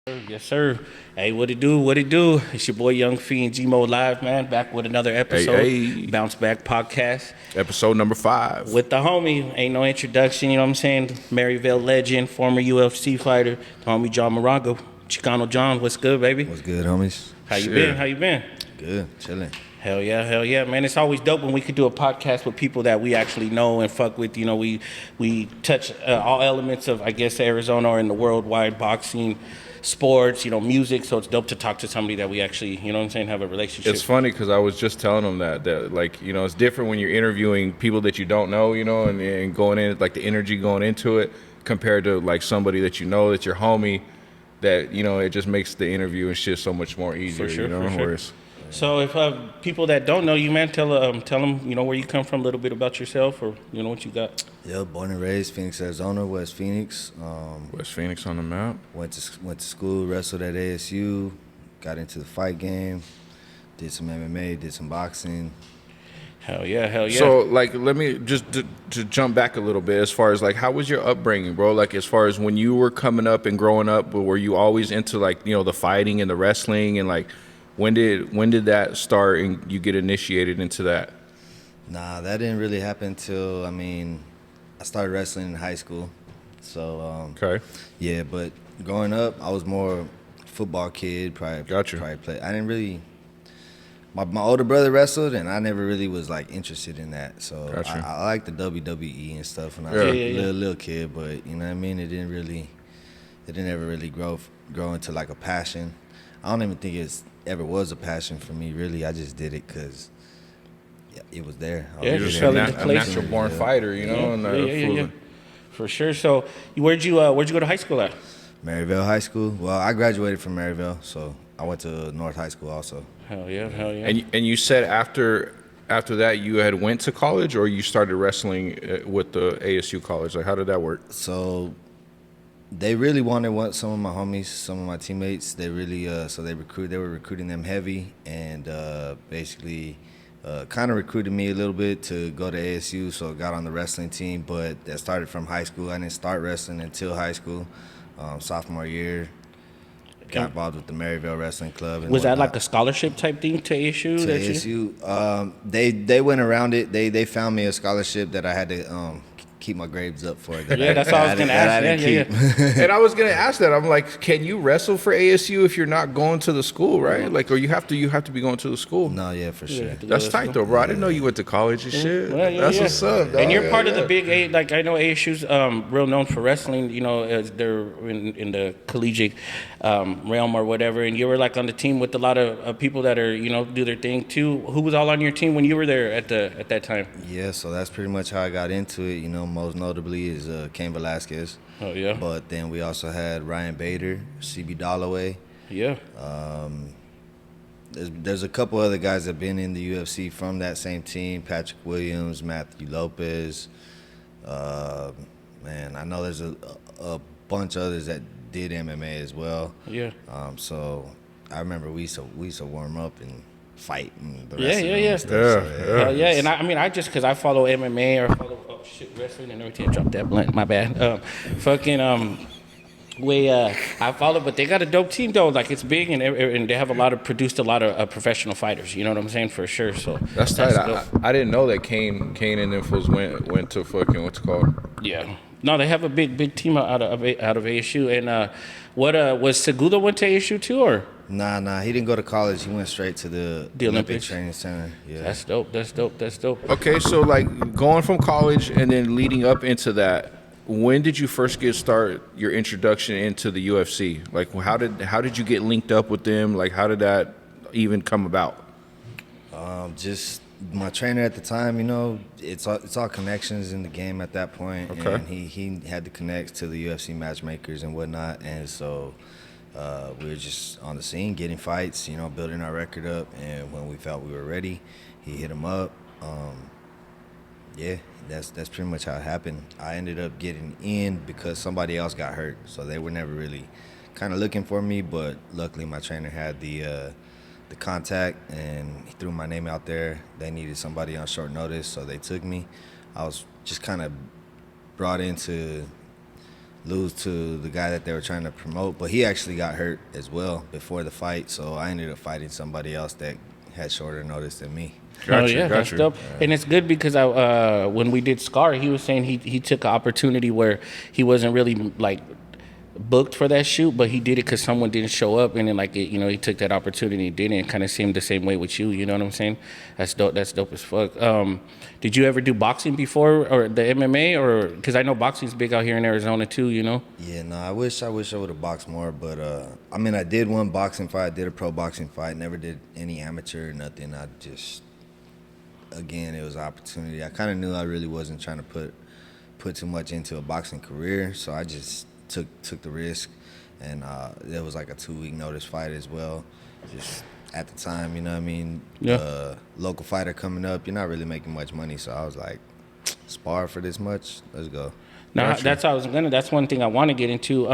Yes, sir. Hey, what it do? What it do? It's your boy Young Phee G-Moe live, man. Back with another episode. Hey. Bounce Back Podcast Episode number 5. with the homie. Ain't no introduction, you know what I'm saying? Maryvale legend, former UFC fighter, the homie John Moraga. Chicano John, what's good, baby? What's good, homies? How you Shit. been? How you been? Good, chilling. Hell yeah, man. It's always dope when we could do a podcast with people that we actually know and fuck with. You know, we touch all elements of, I guess, Arizona or in the worldwide boxing, sports, you know, music. So it's dope to talk to somebody that we actually, you know what I'm saying, have a relationship. It's funny because I was just telling them that like, you know, it's different when you're interviewing people that you don't know, you know, and going in, like the energy going into it compared to like somebody that you know, that's your homie, that, you know, it just makes the interview and shit so much more easier, sure, you know? for sure. Whereas, So if people that don't know you, man, tell them, you know, where you come from, a little bit about yourself, or you know what you got. Yeah, born and raised Phoenix, Arizona, West Phoenix. West Phoenix on the map. Went to school, wrestled at ASU, got into the fight game, did some MMA, did some boxing. Hell yeah. So, like, let me just to jump back a little bit as far as, like, how was your upbringing, bro? Like, as far as when you were coming up and growing up, were you always into, like, you know, the fighting and the wrestling? And, like, when did that start and you get initiated into that? Nah, that didn't really happen till, I started wrestling in high school. So, Okay. yeah, but growing up, I was more football kid, Gotcha. probably play. I didn't really. My older brother wrestled, and I never really was like interested in that. So Gotcha. I like the WWE and stuff when I was Yeah. a little kid, but you know what I mean. It didn't ever really grow into like a passion. I don't even think it ever was a passion for me. Really, I just did it because it was there. Yeah, You're just just fell a, into a place. natural born fighter, you know? And, Yeah. For sure. So where'd you go to high school at? Maryvale High School. Well, I graduated from Maryvale, so I went to North High School also. Hell yeah. And you said after that you had went to college, or you started wrestling with the ASU college? Like, how did that work? So they really wanted some of my homies, some of my teammates. They really they were recruiting them heavy, and basically kind of recruited me a little bit to go to ASU. So I got on the wrestling team, but that started from high school. I didn't start wrestling until high school, sophomore year. Got involved with the Maryvale Wrestling Club. And Was that whatnot. like a scholarship type thing to ASU? To that you- ASU? They went around it. They found me a scholarship that I had to keep my grades up for. Yeah, that's all I was gonna ask. Yeah. And I was gonna ask that. I'm like, can you wrestle for ASU if you're not going to the school, right? Like, or you have to be going to the school. No, yeah, for sure. That's tight though, bro. I didn't know you went to college and shit. That's what's up, dog. And you're part of Yeah. the big A. Like I know ASU's real known for wrestling. You know, as they're in the collegiate realm or whatever. And you were like on the team with a lot of people that are, you know, do their thing too. Who was all on your team when you were there at that time? Yeah, so that's pretty much how I got into it. You know, most notably is Cain Velasquez. Oh yeah. But then we also had Ryan Bader, CB Dollaway. Yeah. There's a couple other guys that have been in the UFC from that same team. Patrick Williams, Matthew Lopez. I know there's a bunch of others that did MMA as well. Yeah. So I remember we used to warm up and fight and the Yeah, rest of yeah, them yeah. and stuff. Yeah, So, yeah. Yeah, and I just because I follow MMA or follow wrestling and everything. Drop that blunt, my bad. I follow, but they got a dope team though. Like it's big and they have produced a lot of professional fighters. You know what I'm saying, for sure. So That's tight. dope. I didn't know that Kane and Infos went to fucking what's it called. Yeah. No, they have a big team out of ASU. And what was Segudo went to ASU too, or? Nah, he didn't go to college. He went straight to the Olympics Training Center. Yeah. That's dope. Okay, so like going from college and then leading up into that, when did you first start your introduction into the UFC? Like, how did you get linked up with them? Like, how did that even come about? Just my trainer at the time, you know, it's all connections in the game at that point. Okay. And he had to connect to the UFC matchmakers and whatnot. And so we were just on the scene getting fights, you know, building our record up. And when we felt we were ready, he hit him up. Yeah, that's pretty much how it happened. I ended up getting in because somebody else got hurt. So they were never really kind of looking for me. But luckily my trainer had the contact, and he threw my name out there. They needed somebody on short notice, so they took me. I was just kind of brought in to lose to the guy that they were trying to promote. But he actually got hurt as well before the fight, so I ended up fighting somebody else that had shorter notice than me. Yeah, that's dope. And it's good because when we did Scar, he was saying he took an opportunity where he wasn't really like booked for that shoot, but he did it because someone didn't show up, and then like he took that opportunity and did it. And kind of seemed the same way with you. You know what I'm saying? That's dope. That's dope as fuck. Did you ever do boxing before or the MMA, or because I know boxing's big out here in Arizona too? You know? Yeah, no, I wish I would have boxed more, but I mean, I did one boxing fight, did a pro boxing fight, never did any amateur or nothing. I just, again, it was an opportunity. I kind of knew I really wasn't trying to put too much into a boxing career, so I just took the risk, and it was like a 2-week notice fight as well. Just at the time, you know what I mean? Yeah. Local fighter coming up, you're not really making much money, so I was like, spar for this much? Let's go. Now, that's one thing I want to get into.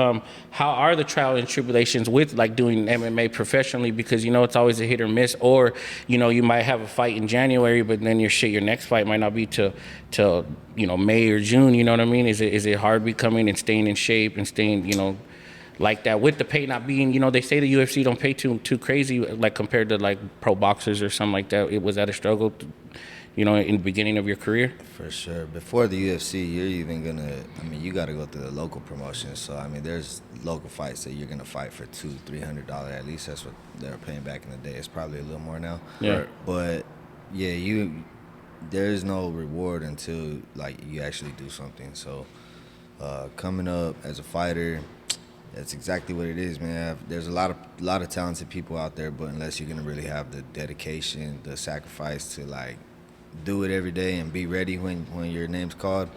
How are the trials and tribulations with like doing MMA professionally? Because it's always a hit or miss, or you might have a fight in January, but then your next fight might not be till May or June. You know what I mean? Is it hard becoming and staying in shape and staying like that with the pay not being they say the UFC don't pay too crazy like compared to like pro boxers or something like that. Was that a struggle? In the beginning of your career? For sure. Before the UFC, you're even you got to go through the local promotions. So, there's local fights that you're going to fight for $200-$300. At least that's what they were paying back in the day. It's probably a little more now. Yeah. Right. But, yeah, there is no reward until, like, you actually do something. So, coming up as a fighter, that's exactly what it is, man. There's a lot of talented people out there, but unless you're going to really have the dedication, the sacrifice to, like, do it every day and be ready when your name's called.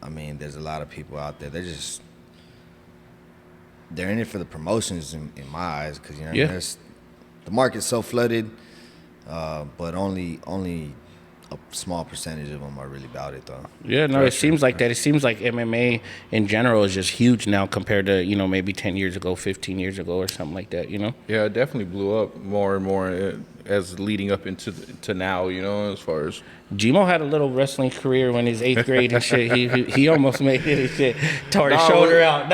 There's a lot of people out there. They're in it for the promotions in my eyes, because the market's so flooded, but only a small percentage of them are really about it, though. Yeah, no, it seems like that. It seems like MMA in general is just huge now compared to maybe 10 years ago, 15 years ago, or something like that. Yeah, it definitely blew up more and more as leading up to now. As far as G-Moe had a little wrestling career when he's 8th grade and shit. He almost made it and shit. Tore his shoulder out.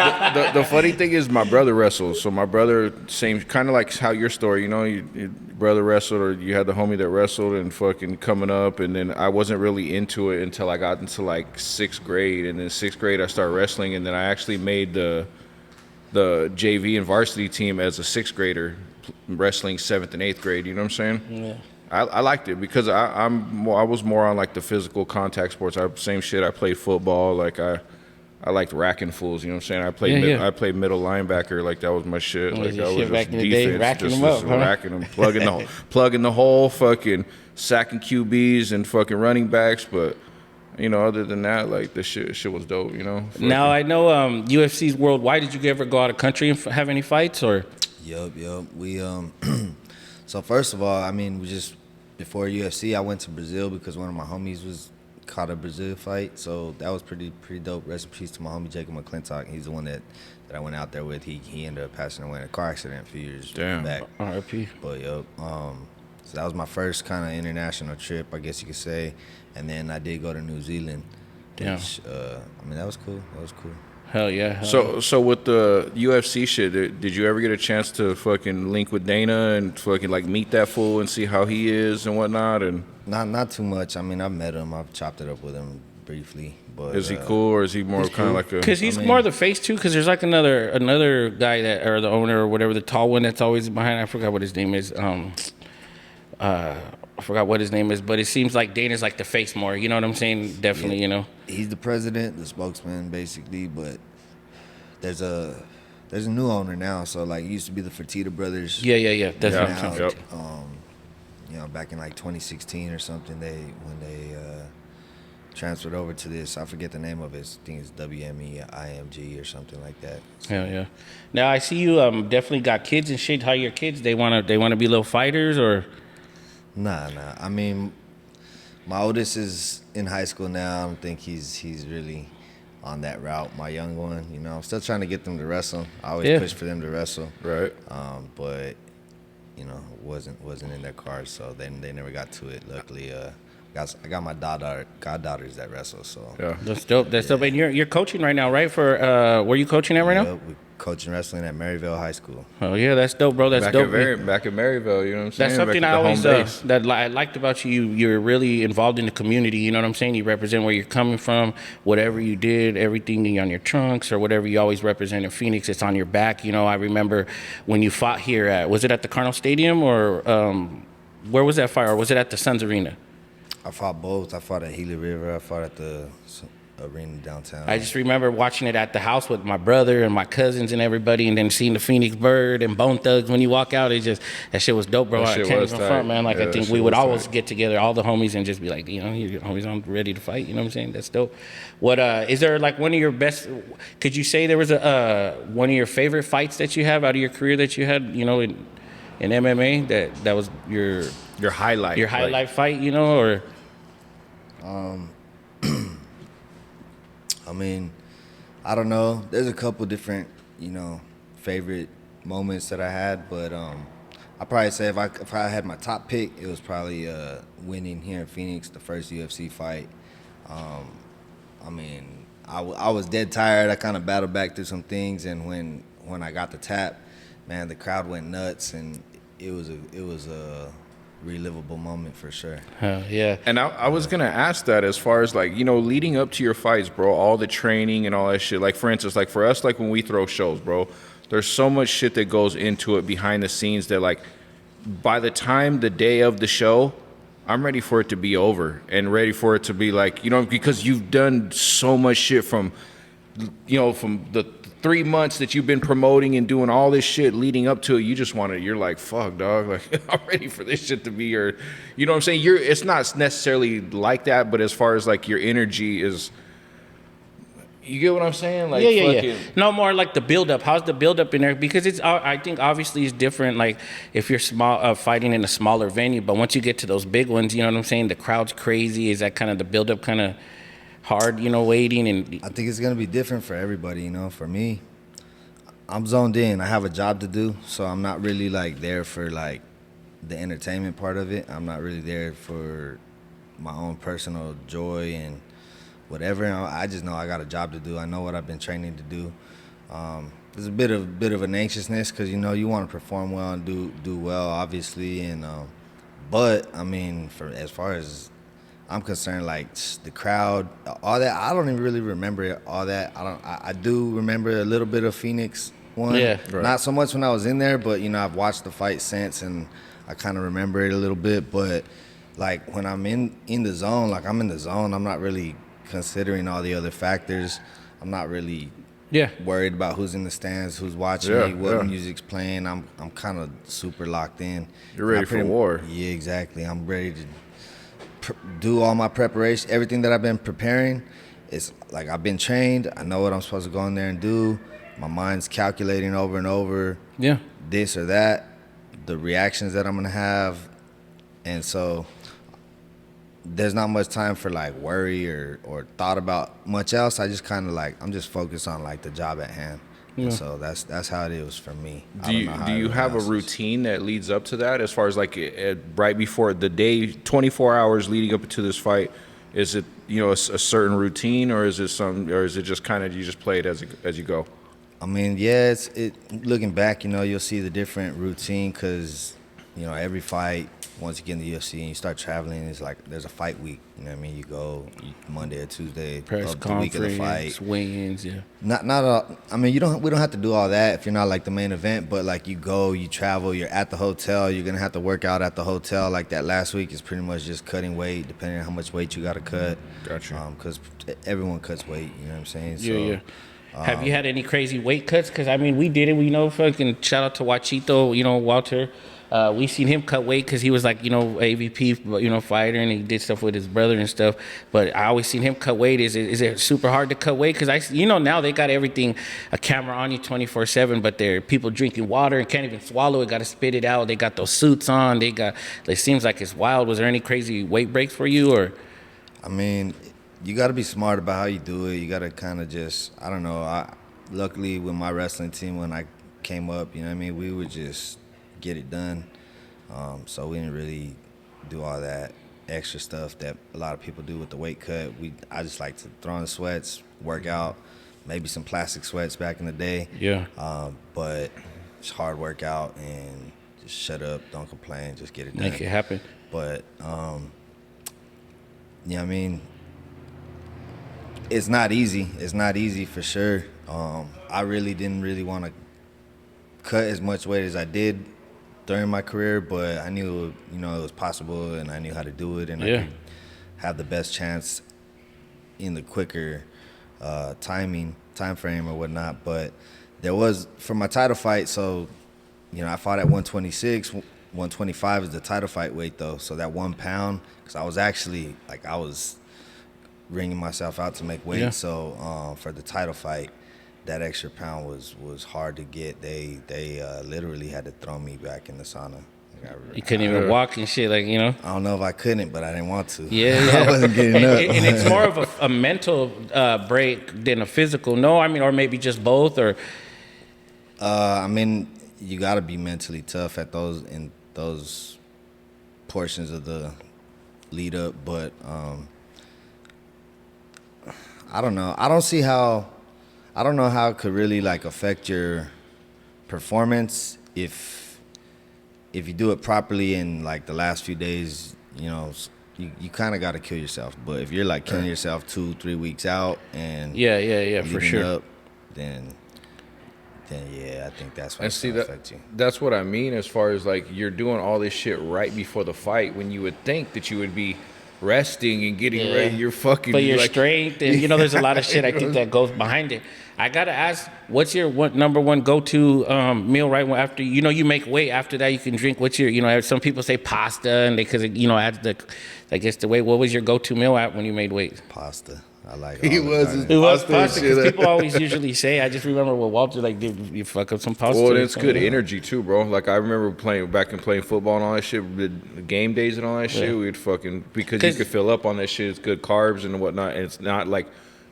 The funny thing is, my brother wrestles. So my brother, same kind of like how your story. Your brother wrestled, or you had the homie that wrestled and fucking coming up, and then I wasn't really into it until I got into like 6th grade, and then 6th grade I started wrestling, and then I actually made the JV and varsity team as a 6th grader, wrestling 7th and 8th grade. You know what I'm saying? Yeah. I liked it because I was more on like the physical contact sports. Same shit. I played football. Like I liked racking fools. You know what I'm saying? I played middle linebacker. Like that was my shit. Like that was back just in the day, defense. racking Just them up, huh? racking them, plugging the hole, fucking sacking QBs and fucking running backs. But other than that, like the shit was dope. Now I know UFC's worldwide. Did you ever go out of country and have any fights or? Yup. We so first of all, we just before UFC, I went to Brazil because one of my homies was caught a Brazil fight. So that was pretty dope. Rest in peace to my homie Jacob McClintock. He's the one that I went out there with. He ended up passing away in a car accident a few years back. R.I.P. But yup. So that was my first kind of international trip, I guess you could say. And then I did go to New Zealand. Which, that was cool. Hell yeah. So with the UFC shit, did you ever get a chance to fucking link with Dana and fucking like meet that fool and see how he is and whatnot? And not too much. I've met him. I've chopped it up with him briefly. But is he cool, or is he more kind of like a? Because he's more the face too. Because there's like another guy that, or the owner or whatever, the tall one that's always behind. I forgot what his name is. I forgot what his name is, but it seems like Dana's like the face more. You know what I'm saying? Definitely, yeah. He's the president, the spokesman, basically. But there's a new owner now. So like, it used to be the Fertitta brothers. Yeah. That's what I'm saying. Back in like 2016 or something, when they transferred over to this. I forget the name of it. I think it's WMEIMG or something like that. So. Yeah. Now I see you definitely got kids and shit. How are your kids? They wanna be little fighters or? Nah. My oldest is in high school now. I don't think he's really on that route. My young one, I'm still trying to get them to wrestle. I always push for them to wrestle. Right. But wasn't in their cards, so they never got to it. Luckily, I got my goddaughters that wrestle. So Yeah. That's dope. That's dope. And you're coaching right now, right? For where you coaching at right now? we coaching wrestling at Maryvale High School. Oh yeah, that's dope, bro. That's Back dope. back at Maryvale, you know what I'm saying? That's something back I at the always home base. I liked about you. You're really involved in the community. You know what I'm saying? You represent where you're coming from. Whatever you did, everything on your trunks or whatever you always represent in Phoenix, it's on your back. You know, I remember when you fought here at, was it at the Cardinal Stadium or where was that fight? Or was it at the Suns Arena? I fought both. I fought at Gila River. I fought at the arena downtown. I just remember watching it at the house with my brother and my cousins and everybody, and then seeing the Phoenix Bird and Bone Thugs when you walk out. It just, that shit was dope, bro. That I shit can't was even tight. front, man. Like, Yeah, I that think shit we would was always tight. get together, all the homies, and just be like, you know, your homies, I'm ready to fight. You know what I'm saying? That's dope. What is there like one of your best? Could you say there was a one of your favorite fights that you have out of your career that you had? You know, in MMA that was your Highlight. your highlight fight. You know, or I mean, I don't know. There's a couple different, favorite moments that I had, but I probably say if I had my top pick, it was probably winning here in Phoenix, the first UFC fight. I mean, I was dead tired. I kind of battled back through some things, and when I got the tap, man, the crowd went nuts, and it was a relivable moment for sure. yeah. And I was going to ask that as far as like, leading up to your fights, bro, all the training and all that shit. Like, for instance, like for us, like when we throw shows, bro, there's so much shit that goes into it behind the scenes that like by the time the day of the show, I'm ready for it to be over and ready for it to be like, because you've done so much shit from the 3 months that you've been promoting and doing all this shit leading up to it. You just want to, you're like, fuck, dog. Like, I'm ready for this shit to be your, you know what I'm saying? It's not necessarily like that, but as far as like your energy is, you get what I'm saying? Like, Yeah. No, more like the build-up. How's the build-up in there? Because it's, I think obviously it's different. Like if you're small, fighting in a smaller venue, but once you get to those big ones, you know what I'm saying? The crowd's crazy. Is that kind of the build-up kind of hard, waiting? And I think it's gonna be different for everybody. For me, I'm zoned in. I have a job to do, so I'm not really like there for like the entertainment part of it. I'm not really there for my own personal joy and whatever. I just know I got a job to do. I know what I've been training to do. There's a bit of an anxiousness because you want to perform well and do well, obviously. And but I mean, for as far as I'm concerned, like the crowd, all that, I don't even really remember all that. I do remember a little bit of Phoenix one. Yeah. Right. Not so much when I was in there, but I've watched the fight since and I kind of remember it a little bit. But like when I'm in the zone, like I'm in the zone, I'm not really considering all the other factors. I'm not really worried about who's in the stands, who's watching me, what music's playing. I'm kind of super locked in. You're ready for war. Yeah, exactly. I'm ready to do all my preparation, everything that I've been preparing. It's like I've been trained. I know what I'm supposed to go in there and do. My mind's calculating over and over. Yeah. This or that, the reactions that I'm gonna have, and so there's not much time for like worry or thought about much else. I just kind of like I'm just focused on like the job at hand. Yeah. And so that's how it is for me. Do you have a routine that leads up to that as far as like right before the day, 24 hours leading up to this fight? Is it a certain routine or is it just kind of you just play it as you go? I mean, yeah, looking back, you'll see the different routine because every fight, once you get in the UFC and you start traveling, it's like there's a fight week. You know what I mean? You go Monday or Tuesday, Press up the week of the fight. weigh-ins, yeah. Not all. I mean, we don't have to do all that if you're not like the main event. But like you go, you travel, you're at the hotel. You're gonna have to work out at the hotel. Like that last week is pretty much just cutting weight, depending on how much weight you got to cut. Gotcha. Because everyone cuts weight. You know what I'm saying? Yeah. Have you had any crazy weight cuts? Because I mean, we did it. We fucking shout out to Wachito. Walter. We seen him cut weight because he was like, AVP, fighter, and he did stuff with his brother and stuff. But I always seen him cut weight. Is it super hard to cut weight? Because now they got everything, a camera on you 24/7. But there are people drinking water and can't even swallow it. Got to spit it out. They got those suits on. It seems like it's wild. Was there any crazy weight breaks for you or? I mean, you got to be smart about how you do it. You got to kind of just, I don't know. Luckily, with my wrestling team, when I came up, we would just get it done. So we didn't really do all that. extra stuff that a lot of people do with the weight cut. I just like to throw on the sweats, work out, maybe some plastic sweats back in the day. Yeah. But it's hard workout and just shut up, don't complain, just get it done. Make it happen. But yeah, I mean, it's not easy. It's not easy for sure. I really didn't want to cut as much weight as I did during my career, but I knew, it was possible, and I knew how to do it, and I could have the best chance in the quicker time frame or whatnot. But there was, for my title fight, so, I fought at 126. 125 is the title fight weight, though. So that 1 pound, because I was actually, I was wringing myself out to make weight. Yeah. So for the title fight, that extra pound was hard to get. They literally had to throw me back in the sauna. You couldn't even walk and shit, I don't know if I couldn't, but I didn't want to. Yeah. I wasn't getting up. And it's more of a mental break than a physical. No, I mean, or maybe just both, or. I mean, you got to be mentally tough at those portions of the lead up, but I don't know. I don't know how it could really affect your performance if you do it properly in the last few days. You kind of got to kill yourself. But if you're killing yourself 2-3 weeks out and yeah, for sure, up, then yeah, I think that's what's going to affect you. That's what I mean, as far as you're doing all this shit right before the fight, when you would think that you would be resting and getting ready. You're fucking. But your strength, and there's a lot of shit I think that goes behind it. I gotta ask, what's your number one go-to meal right after you make weight? After that, you can drink. What's your some people say pasta, and because adds the weight. What was your go-to meal when you made weight? Pasta. I like it was pasta because people always usually say. I just remember what Walter did you fuck up some pasta. Well, it's good energy too, bro. I remember playing football and all that shit, the game days and all that shit. We'd fucking, because you could fill up on that shit. It's good carbs and whatnot, and it's not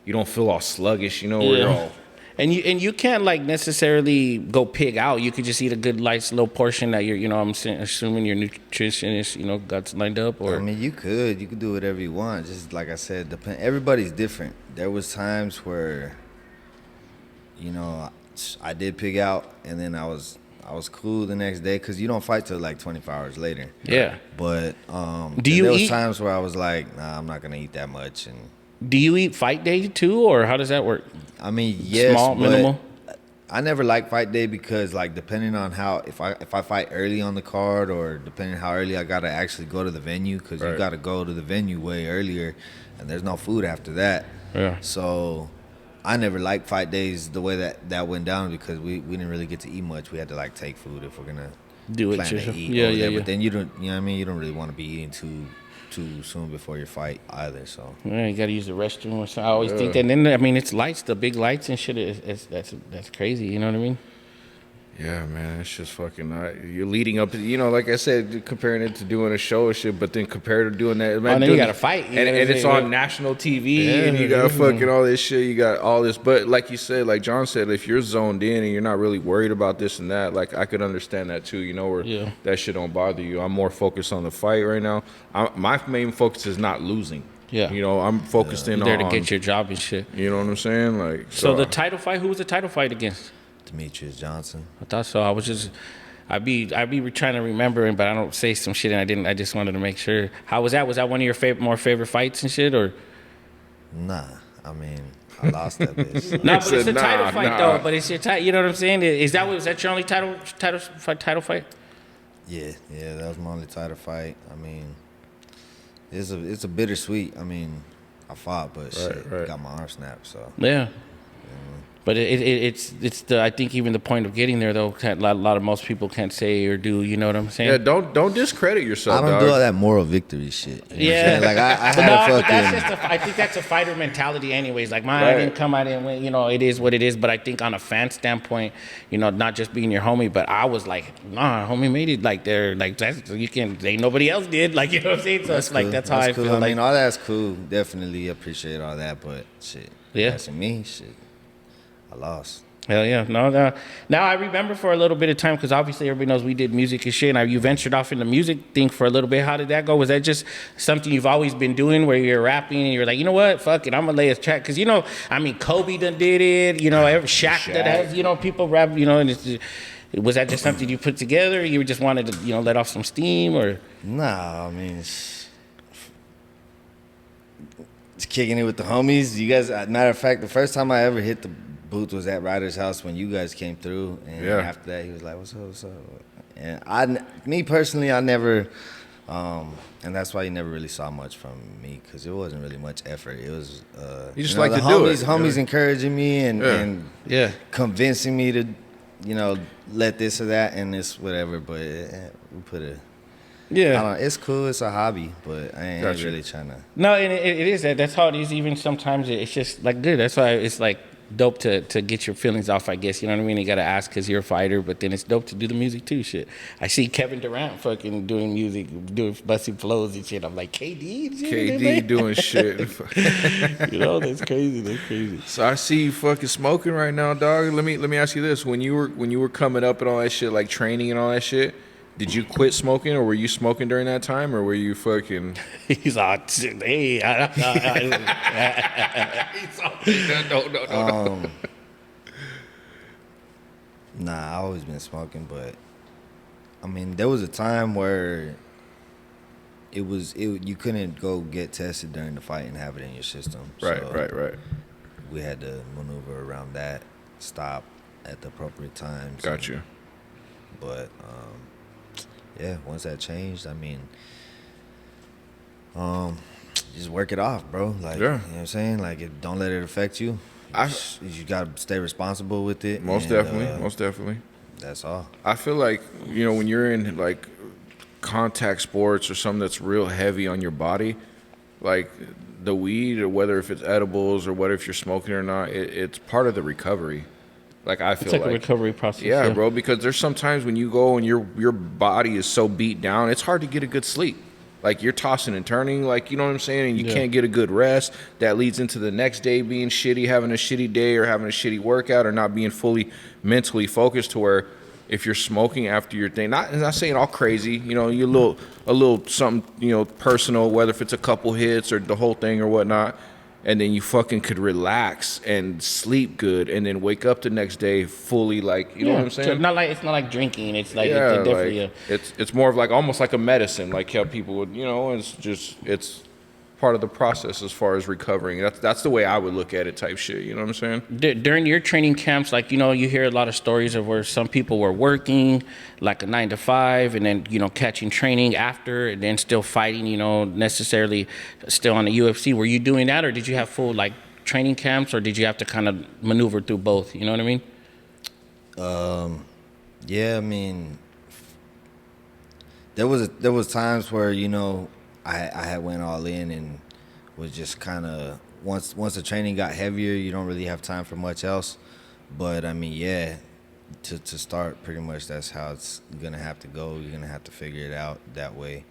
you don't feel all sluggish, where you're all. And you can't necessarily go pig out. You could just eat a good slow portion that I'm assuming your nutritionist got lined up. Or I mean, you could do whatever you want. Just like I said, everybody's different. There was times where I did pig out, and then I was cool the next day because you don't fight till 24 hours later. Yeah. But there was times where I was like, nah, I'm not gonna eat that much. And do you eat fight day too, or how does that work? I mean, yes, small, minimal. I never like fight day because depending on how, if I fight early on the card, or depending on how early I gotta actually go to the venue, because you gotta go to the venue way earlier, and there's no food after that. Yeah. So I never liked fight days the way that went down, because we didn't really get to eat much. We had to take food if we're gonna do plan it. To eat. Yeah. But then you don't, you don't really want to be eating too soon before your fight either. So you gotta use the restroom or something. I always think that. And then it's lights, the big lights and shit. That's crazy. You know what I mean? Yeah, man, it's just fucking. You're leading up to, like I said, comparing it to doing a show or shit, but then compared to doing that, man, then you got to fight, and it's on national TV, and you got fucking all this shit. You got all this, but like you said, like John said, if you're zoned in and you're not really worried about this and that, I could understand that too. Where that shit don't bother you. I'm more focused on the fight right now. My main focus is not losing. Yeah. I'm focused in there on to get your job and shit. You know what I'm saying? So the title fight. Who was the title fight against? Demetrius Johnson. I thought so. I'd be trying to remember, but I don't say some shit, and I didn't. I just wanted to make sure. How was that? Was that one of your more favorite fights and shit, or? Nah, I mean, I lost that bitch. No, but it's a title fight though. But it's your title. You know what I'm saying? Was that your only title fight? Yeah, that was my only title fight. I mean, it's a bittersweet. I mean, I fought, but got my arm snapped. So yeah. But it's I think even the point of getting there though, a lot of most people can't say or do. You know what I'm saying? Yeah, don't discredit yourself. I don't do all that moral victory shit. Yeah, I had but that's just I think that's a fighter mentality, anyways. I didn't come out and win. It is what it is. But I think on a fan standpoint, not just being your homie, but I was like, nah, homie made it. Ain't nobody else did. You know what I'm saying? So it's cool. That's how I feel. I mean, all that's cool. Definitely appreciate all that, but shit. Yeah. That's me. Shit. I lost. Hell yeah. No, no. Now I remember for a little bit of time, because obviously everybody knows we did music and shit. Now you ventured off in the music thing for a little bit. How did that go? Was that just something you've always been doing, where you're rapping and you're like, you know what, fuck it, I'm gonna lay a track? Because I mean, Kobe done did it. Every Shaq that has, people rap. And it's just, was that just something you put together? Or you just wanted to, let off some steam, or? Nah, I mean, it's kicking it with the homies. You guys, matter of fact, the first time I ever hit the booth was at Ryder's house when you guys came through, and after that he was like, "What's up? What's up?" And me personally, I never, and that's why you never really saw much from me, because it wasn't really much effort. It was you just like to do it. Homies encouraging me and convincing me to, let this or that, and it's whatever. But we put a. Yeah, I don't know, it's cool. It's a hobby, but I ain't really trying to. No, and it is that. That's how it is. Even sometimes it's just like good. That's why it's like dope to get your feelings off, I guess. You know what I mean? You got to ask because you're a fighter, but then it's dope to do the music too. Shit, I see Kevin Durant fucking doing music, doing busting flows and shit. I'm like, KD doing shit. That's crazy. That's crazy. So I see you fucking smoking right now, dog. Let me ask you this: when you were coming up and all that shit, like training and all that shit, did you quit smoking, or were you smoking during that time, or were you fucking? He's like, hey, No. Nah, I always been smoking, but I mean, there was a time where you couldn't go get tested during the fight and have it in your system. Right. We had to maneuver around that, stop at the appropriate times. Got you. But once that changed, I mean, just work it off, bro. Like, you know what I'm saying? Like, don't let it affect you. You got to stay responsible with it. Most definitely. That's all. I feel like, when you're in, like, contact sports or something that's real heavy on your body, like the weed, or whether if it's edibles or whether if you're smoking or not, it's part of the recovery. Like, I feel it's like a recovery process. Yeah, bro, because there's sometimes when you go and your body is so beat down, it's hard to get a good sleep. Like, you're tossing and turning, like, you know what I'm saying? And you can't get a good rest. That leads into the next day being shitty, having a shitty day, or having a shitty workout, or not being fully mentally focused, to where if you're smoking after your thing, not saying all crazy, you're a little something, personal, whether if it's a couple hits or the whole thing or whatnot, and then you fucking could relax and sleep good, and then wake up the next day fully, like, you know what I'm saying? It's not like drinking. It's like it's definitely it's more of like almost like a medicine, like how people would, it's part of the process as far as recovering. That's the way I would look at it, type shit. You know what I'm saying? During your training camps, like, you hear a lot of stories of where some people were working like a 9 to 5, and then catching training after, and then still fighting. Necessarily still on the UFC. Were you doing that, or did you have full like training camps, or did you have to kind of maneuver through both? You know what I mean? Yeah, I mean, there was times where I had went all in and was just kind of, once the training got heavier, you don't really have time for much else. But I mean, to start, pretty much that's how it's gonna have to go. You're gonna have to figure it out that way,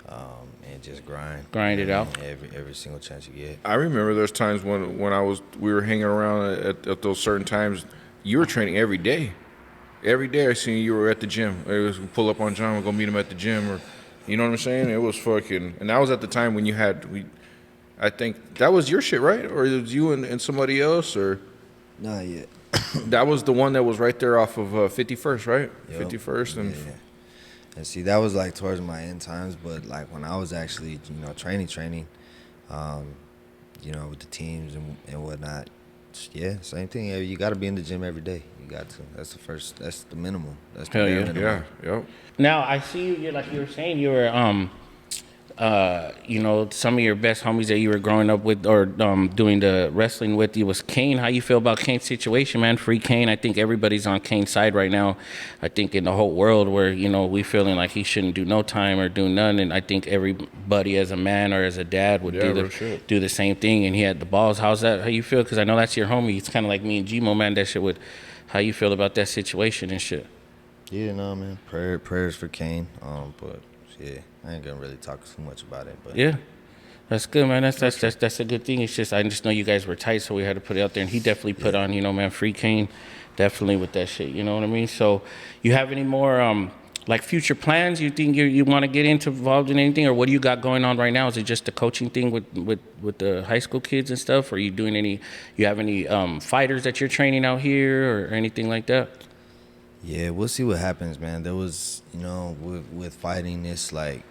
and just grind it out every single chance you get. I remember there's times when we were hanging around at those certain times. You were training every day. Every day I seen you were at the gym. It was pull up on John, we'll go meet him at the gym, or you know what I'm saying? It was fucking, and that was at the time when I think that was your shit, right? Or it was you and somebody else, or? Nah, yeah. That was the one that was right there off of 51st, right? Yep. 51st. And and see, that was like towards my end times, but like when I was actually, training, with the teams and whatnot, same thing. You got to be in the gym every day. You got to. That's the minimum. That's the bare minimum. Yeah, yep. Now I see you, like you were saying, you were some of your best homies that you were growing up with or doing the wrestling with, you was Kane. How you feel about Kane's situation, man? Free Kane. I think everybody's on Kane's side right now. I think in the whole world where, we feeling like he shouldn't do no time or do none. And I think everybody as a man or as a dad would do the same thing. And he had the balls. How's that? How you feel? Because I know that's your homie. It's kind of like me and G-Moe, man. That shit would. How you feel about that situation and shit? Yeah, no, man. Prayers for Kane. But I ain't gonna really talk too much about it. But yeah, That's good, man. That's a good thing. It's just I just know you guys were tight, so we had to put it out there. And he definitely put on, man, Free Kane, definitely with that shit. You know what I mean? So, you have any more like future plans? You think you want to get involved in anything, or what do you got going on right now? Is it just the coaching thing with the high school kids and stuff? Or are you doing any? You have any fighters that you're training out here, or anything like that? Yeah, we'll see what happens, man. There was, with fighting, it's like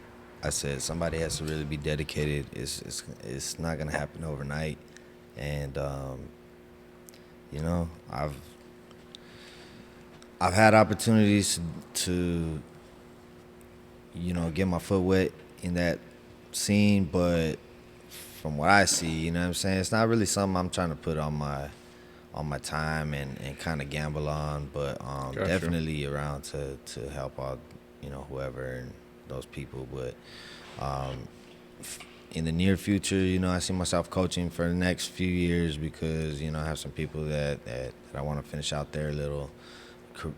I said, somebody has to really be dedicated. It's not gonna happen overnight, and I've had opportunities to get my foot wet in that scene, but from what I see, you know what I'm saying, it's not really something I'm trying to put on my time and kind of gamble on, but Gotcha. definitely around to help out, whoever and those people. But in the near future, I see myself coaching for the next few years because, I have some people that I want to finish out their little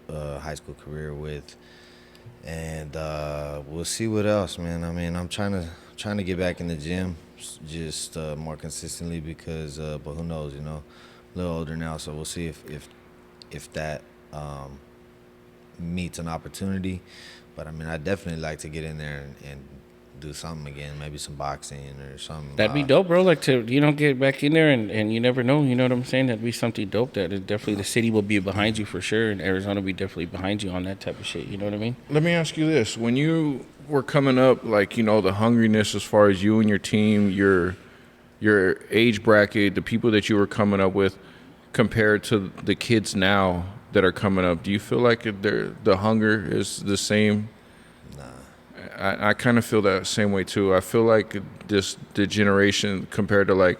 high school career with. And we'll see what else, man. I mean, I'm trying to get back in the gym just more consistently because, but who knows, a little older now, so we'll see if that meets an opportunity. But I mean, I definitely like to get in there and do something again, maybe some boxing or something. That'd be dope, bro. Like to get back in there and you never know. You know what I'm saying? That'd be something dope. That is definitely the city will be behind you for sure, and Arizona will be definitely behind you on that type of shit. You know what I mean? Let me ask you this: when you were coming up, like the hungriness as far as you and your team, your age bracket, the people that you were coming up with, compared to the kids now that are coming up, do you feel like the hunger is the same? I kind of feel that same way too. I feel like the generation compared to like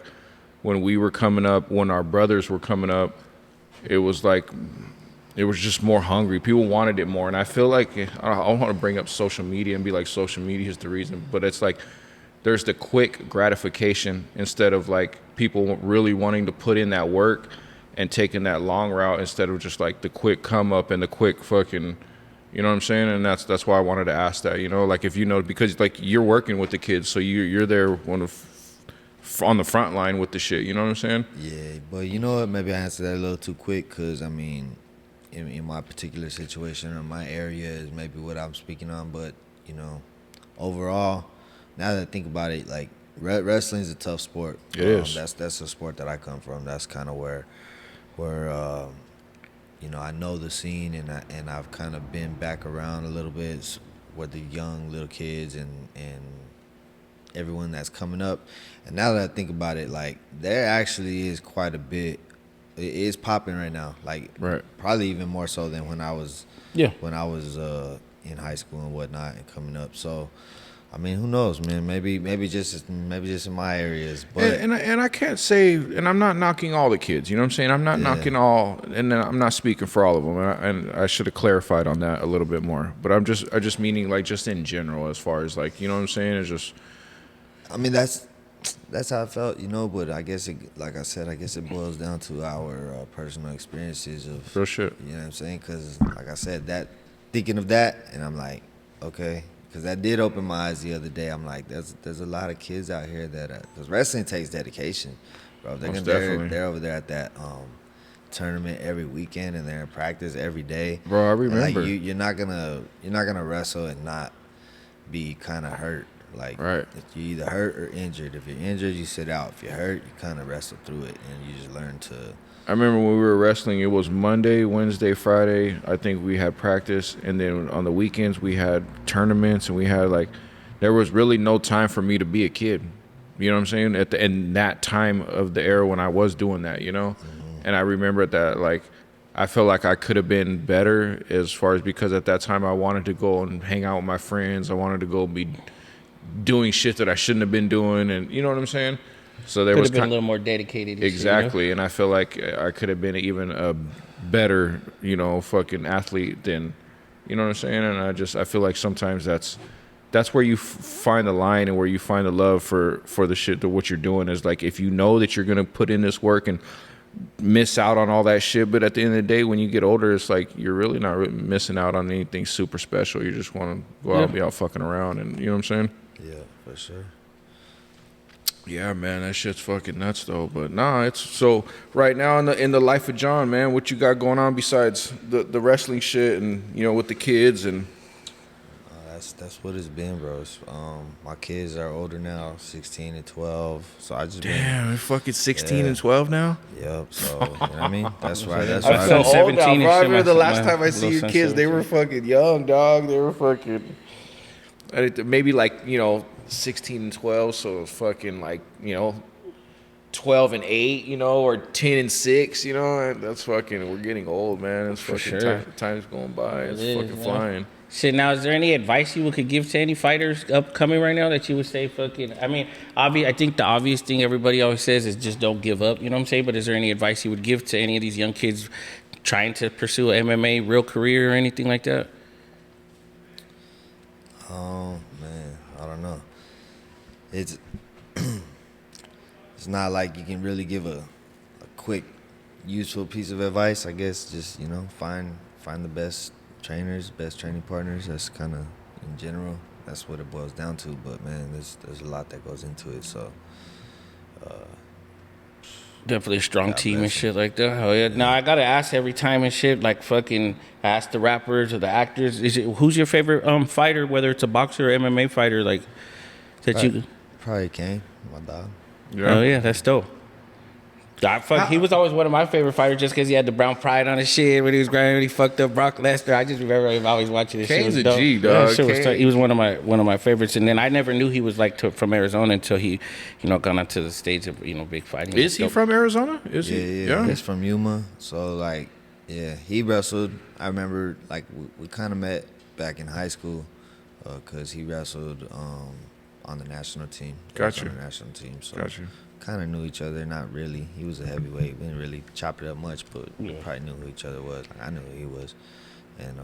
when we were coming up, when our brothers were coming up, it was just more hungry. People wanted it more, and I feel like I don't want to bring up social media and be like social media is the reason, but it's like there's the quick gratification instead of like people really wanting to put in that work and taking that long route instead of just like the quick come up and the quick fucking. You know what I'm saying? And that's why I wanted to ask that, like if because like you're working with the kids, so you're there on the front line with the shit, you know what I'm saying? Yeah, but you know what? Maybe I answered that a little too quick because, I mean, in my particular situation or my area is maybe what I'm speaking on, but, overall, now that I think about it, like wrestling is a tough sport. It is. That's a sport that I come from. That's kind of where I know the scene and I've kind of been back around a little bit with the young little kids and everyone that's coming up. And now that I think about it, like there actually is quite a bit. It is popping right now. Like right. Probably even more so than when I was in high school and whatnot and coming up. So I mean, who knows, man? Maybe just in my areas, but and I can't say, and I'm not knocking all the kids. You know what I'm saying? I'm not knocking all, and I'm not speaking for all of them. And I should have clarified on that a little bit more. But I just meaning like just in general, as far as like, you know what I'm saying? It's just. I mean, that's how I felt, But I guess like I said, it boils down to our personal experiences of real shit. You know what I'm saying? Because like I said, thinking of that, and I'm like, okay. Because that did open my eyes the other day. I'm like, there's a lot of kids out here that because wrestling takes dedication, bro. They're over there at that tournament every weekend, and they're in practice every day. Bro, I remember. And like, you're not gonna wrestle and not be kind of hurt. Like, right. If you're either hurt or injured. If you're injured, you sit out. If you're hurt, you kind of wrestle through it, and you just learn to. I remember when we were wrestling, it was Monday, Wednesday, Friday. I think we had practice, and then on the weekends we had tournaments, and we had there was really no time for me to be a kid. You know what I'm saying? In that time of the era when I was doing that, Mm-hmm. And I remember that I felt like I could have been better as far as because at that time I wanted to go and hang out with my friends. I wanted to go be doing shit that I shouldn't have been doing, and you know what I'm saying? So there could was have been a little more dedicated. Exactly, and I feel like I could have been even a better, fucking athlete than, you know what I'm saying? And I feel like sometimes that's where you find the line and where you find the love for the shit that what you're doing is like if you know that you're gonna put in this work and miss out on all that shit, but at the end of the day, when you get older, it's like you're really not missing out on anything super special. You just want to go out and be out fucking around, and you know what I'm saying? Yeah, for sure. Yeah, man, that shit's fucking nuts though. But nah, it's so right now in the life of John, man. What you got going on besides the wrestling shit and with the kids and That's what it's been, bro. My kids are older now, 16 and 12. So I just damn, they're fucking 16 Yeah. and 12 now. yep. So you know what I mean? That's right. That's I'm right. so old now, bro. I remember the last my time I see little your son's kids, they 17. were fucking young, dog. They were fucking maybe like 16 and 12, so it's fucking like 12 and 8, or 10 and 6, and that's fucking. We're getting old, man. It's For fucking sure. time's going by. It's It is, fucking man. flying. Shit, now, is there any advice you could give to any fighters upcoming right now that you would say fucking... I mean, I think the obvious thing everybody always says is just don't give up, you know what I'm saying? But is there any advice you would give to any of these young kids trying to pursue an MMA real career or anything like that? Oh man, I don't know. It's it's not like you can really give a quick, useful piece of advice. I guess just find the best trainers, best training partners. That's kind of in general. That's what it boils down to. But man, there's a lot that goes into it. So Definitely a strong God team bless and shit like that. Oh yeah. Now I gotta ask every time and shit, like fucking ask the rappers or the actors. Who's your favorite fighter, whether it's a boxer or MMA fighter, like that you? probably Kane, my dog. Oh yeah, that's dope. He was always one of my favorite fighters just because he had the brown pride on his shit when he was grinding. When he fucked up Brock Lesnar. I just remember him always watching this. Kane's shit. a Was dope. G, Yeah, dog. shit was Kane. tight. He was one of my favorites, and then I never knew he was like from Arizona until he, gone onto the stage of big fighting. Is he from Arizona? Is he? Yeah. He's from Yuma. So like, yeah, he wrestled. I remember like we kind of met back in high school because he wrestled on the national team. Gotcha. On the national team. So Gotcha. kind of knew each other. Not really. He was a heavyweight. We didn't really chop it up much, but we probably knew who each other was. I knew who he was, and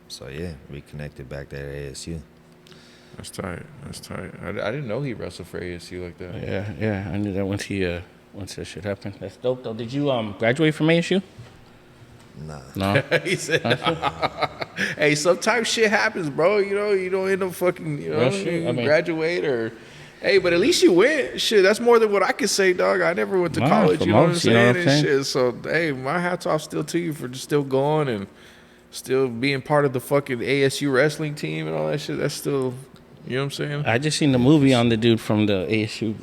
so yeah, we connected back there at ASU. That's tight. That's tight. I didn't know he wrestled for ASU like that. Yeah. I knew that once that shit happened. That's dope though. Did you graduate from ASU? Nah. No. He said, "Hey, sometimes shit happens, bro. You don't end up fucking, Real shit. you graduate or." Hey, but at least you went. Shit, that's more than what I could say, dog. I never went to Nah, college, for you know what I'm most, you know saying? what I'm And saying? shit. So, hey, my hat's off still to you for just still going and still being part of the fucking ASU wrestling team and all that shit. That's still, you know what I'm saying? I just seen the movie on the dude from the ASU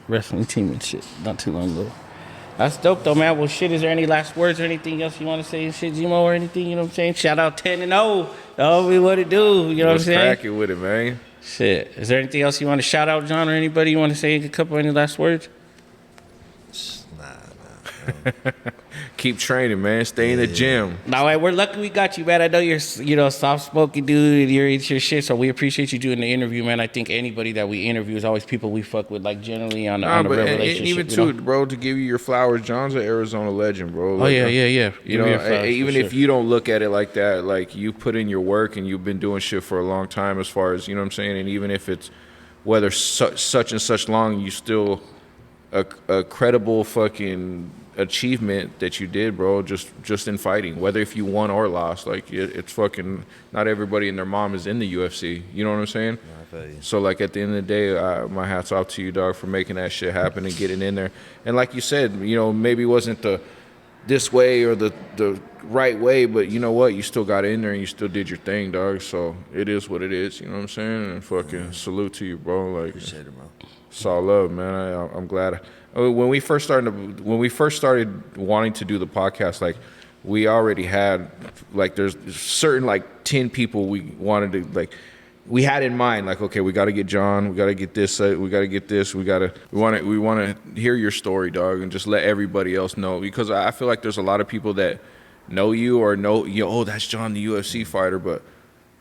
wrestling team and shit not too long ago. That's dope though, man. Well, shit, is there any last words or anything else you want to say and shit, G-Moe, or anything, you know what I'm saying? Shout out 10 and 0. Oh, we what it do, you know What's what I'm saying? cracking with it, man? Shit. Is there anything else you want to shout out, John, or anybody you want to say a couple any last words? Nah. Keep training, man. Stay in the gym. No, hey, we're lucky we got you, man. I know you're, soft-spoken dude, and you're into your shit, so we appreciate you doing the interview, man. I think anybody that we interview is always people we fuck with, like, generally on a real And relationship. even you too, know? bro, to give you your flowers, John's an Arizona legend, bro. Oh, yeah. You know, even if you don't look at it like that, like you put in your work and you've been doing shit for a long time as far as, you know what I'm saying? And even if it's whether such and such long, you still a credible fucking achievement that you did, bro, just in fighting, whether if you won or lost. Like it's fucking not everybody and their mom is in the UFC. You know what I'm saying? I feel you. So like at the end of the day, my hat's off to you, dog, for making that shit happen and getting in there. And like you said, maybe it wasn't this way or the right way, but you know what? You still got in there and you still did your thing, dog. So it is what it is. You know what I'm saying? And fucking salute to you, bro. Like Appreciate it, bro. it's all love, man. I'm glad. When we first started wanting to do the podcast, like we already had like there's certain like 10 people we wanted to like. We had in mind, like, okay, we got to get John, we got to get this, we got to get this, we want to hear your story, dog, and just let everybody else know, because I feel like there's a lot of people that know you or know, oh, that's John, the UFC fighter, but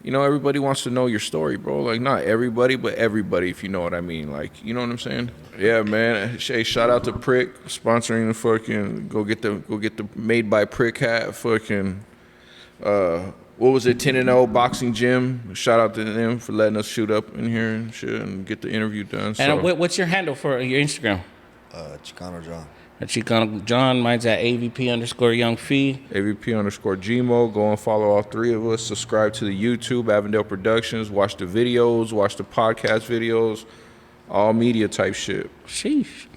everybody wants to know your story, bro. Like, not everybody, but everybody, if you know what I mean. Like, you know what I'm saying? Yeah, man. Hey, shout out to Prick sponsoring the fucking go get the made by Prick hat, fucking. What was it, 10-0 boxing gym? Shout out to them for letting us shoot up in here and shit and get the interview done. And what's your handle for your Instagram? Chicano John. Chicano John. Mine's at AVP_Young Phee. AVP_G-Moe. Go and follow all three of us. Subscribe to the YouTube, Avondale Productions. Watch the videos. Watch the podcast videos. All media type shit. Sheesh.